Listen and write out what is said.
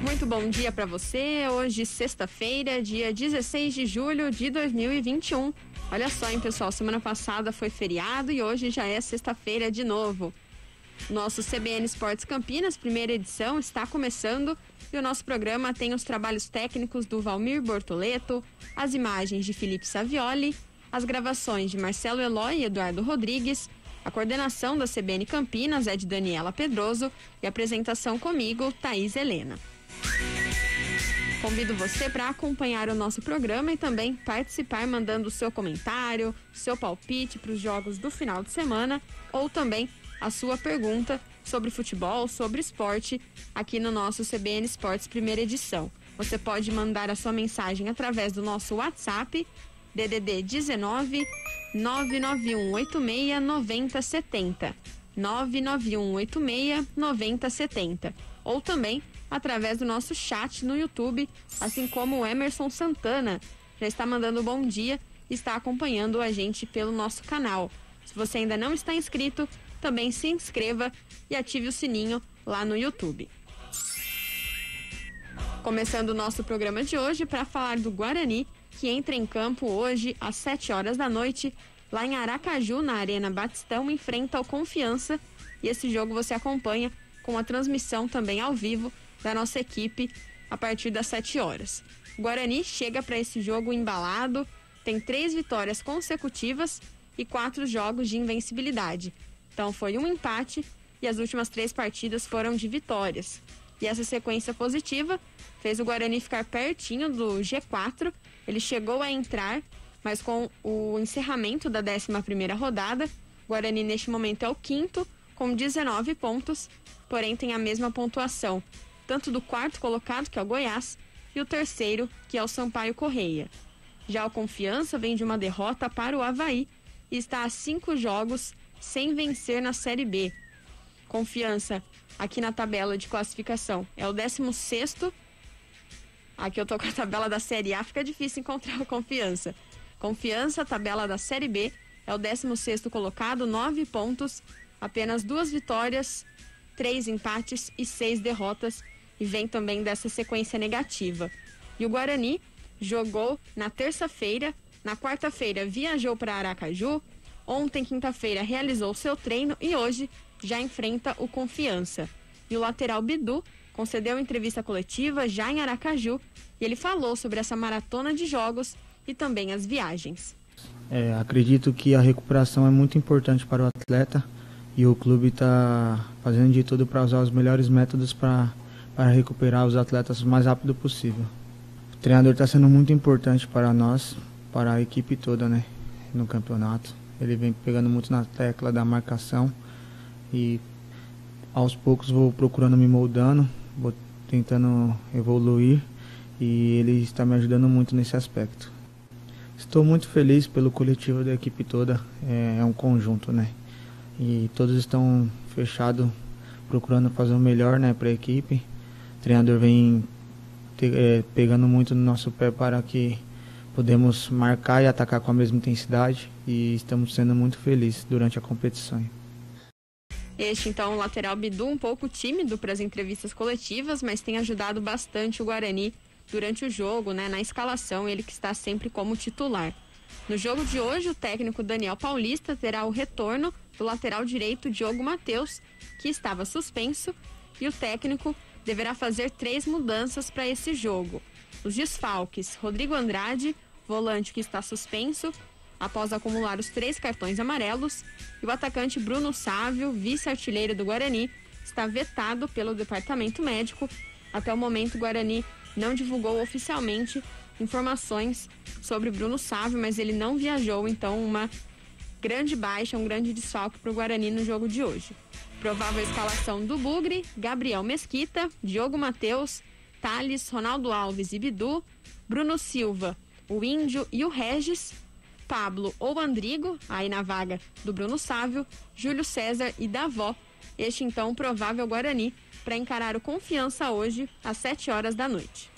Muito bom dia para você. Hoje, sexta-feira, dia 16 de julho de 2021. Olha só, hein, pessoal? Semana passada foi feriado e hoje já é sexta-feira de novo. Nosso CBN Esportes Campinas, primeira edição, está começando e o nosso programa tem os trabalhos técnicos do Valmir Bortoleto, as imagens de Felipe Savioli, as gravações de Marcelo Eloy e Eduardo Rodrigues. A coordenação da CBN Campinas é de Daniela Pedroso e a apresentação comigo, Thaís Helena. Convido você para acompanhar o nosso programa e também participar mandando o seu comentário, seu palpite para os jogos do final de semana ou também a sua pergunta sobre futebol, sobre esporte aqui no nosso CBN Esportes primeira edição. Você pode mandar a sua mensagem através do nosso WhatsApp DDD 19 99186 9070 99186 9070 ou também através do nosso chat no YouTube, assim como o Emerson Santana já está mandando bom dia e está acompanhando a gente pelo nosso canal. Se você ainda não está inscrito, também se inscreva e ative o sininho lá no YouTube. Começando o nosso programa de hoje para falar do Guarani, que entra em campo hoje às 7 horas da noite, lá em Aracaju, na Arena Batistão, enfrenta o Confiança. E esse jogo você acompanha com a transmissão também ao vivo da nossa equipe a partir das 7 horas. O Guarani chega para esse jogo embalado, tem 3 vitórias consecutivas e 4 jogos de invencibilidade. Então foi um empate e as últimas 3 partidas foram de vitórias. E essa sequência positiva fez o Guarani ficar pertinho do G4. Ele chegou a entrar, mas com o encerramento da 11ª rodada, o Guarani neste momento é o 5º, com 19 pontos, porém tem a mesma pontuação, tanto do 4º colocado, que é o Goiás, e o 3º, que é o Sampaio Correia. Já o Confiança vem de uma derrota para o Avaí e está a 5 jogos sem vencer na Série B. Confiança, aqui na tabela de classificação, é o 16º. Aqui eu tô com a tabela da Série A, fica difícil encontrar o Confiança. Confiança, tabela da Série B, é o 16º colocado, 9 pontos, apenas 2 vitórias, 3 empates e 6 derrotas, e vem também dessa sequência negativa. E o Guarani jogou na terça-feira, na quarta-feira viajou para Aracaju, ontem, quinta-feira, realizou seu treino e hoje já enfrenta o Confiança. E o lateral Bidu concedeu entrevista coletiva já em Aracaju e ele falou sobre essa maratona de jogos e também as viagens. Acredito que a recuperação é muito importante para o atleta e o clube está fazendo de tudo para usar os melhores métodos para recuperar os atletas o mais rápido possível. O treinador está sendo muito importante para nós, para a equipe toda, né, no campeonato. Ele vem pegando muito na tecla da marcação e aos poucos vou procurando me moldando, vou tentando evoluir e ele está me ajudando muito nesse aspecto. Estou muito feliz pelo coletivo da equipe toda, é um conjunto, né? E todos estão fechados, procurando fazer o melhor, né, para a equipe. O treinador vem pegando muito no nosso pé para que podemos marcar e atacar com a mesma intensidade e estamos sendo muito felizes durante a competição. Este, então, o lateral Bidu, um pouco tímido para as entrevistas coletivas, mas tem ajudado bastante o Guarani durante o jogo, né, na escalação, ele que está sempre como titular. No jogo de hoje, o técnico Daniel Paulista terá o retorno do lateral direito Diogo Matheus, que estava suspenso, e o técnico deverá fazer 3 mudanças para esse jogo. Os desfalques: Rodrigo Andrade, volante que está suspenso após acumular os 3 cartões amarelos, e o atacante Bruno Sávio, vice-artilheiro do Guarani, está vetado pelo departamento médico. Até o momento, o Guarani não divulgou oficialmente informações sobre Bruno Sávio, mas ele não viajou, então uma grande baixa, um grande desfalque para o Guarani no jogo de hoje. Provável escalação do Bugre: Gabriel Mesquita, Diogo Matheus, Thales, Ronaldo Alves e Bidu, Bruno Silva, o Índio e o Regis, Pablo ou Andrigo, aí na vaga do Bruno Sávio, Júlio César e Davó. Este, então, provável Guarani para encarar o Confiança hoje às 7 horas da noite.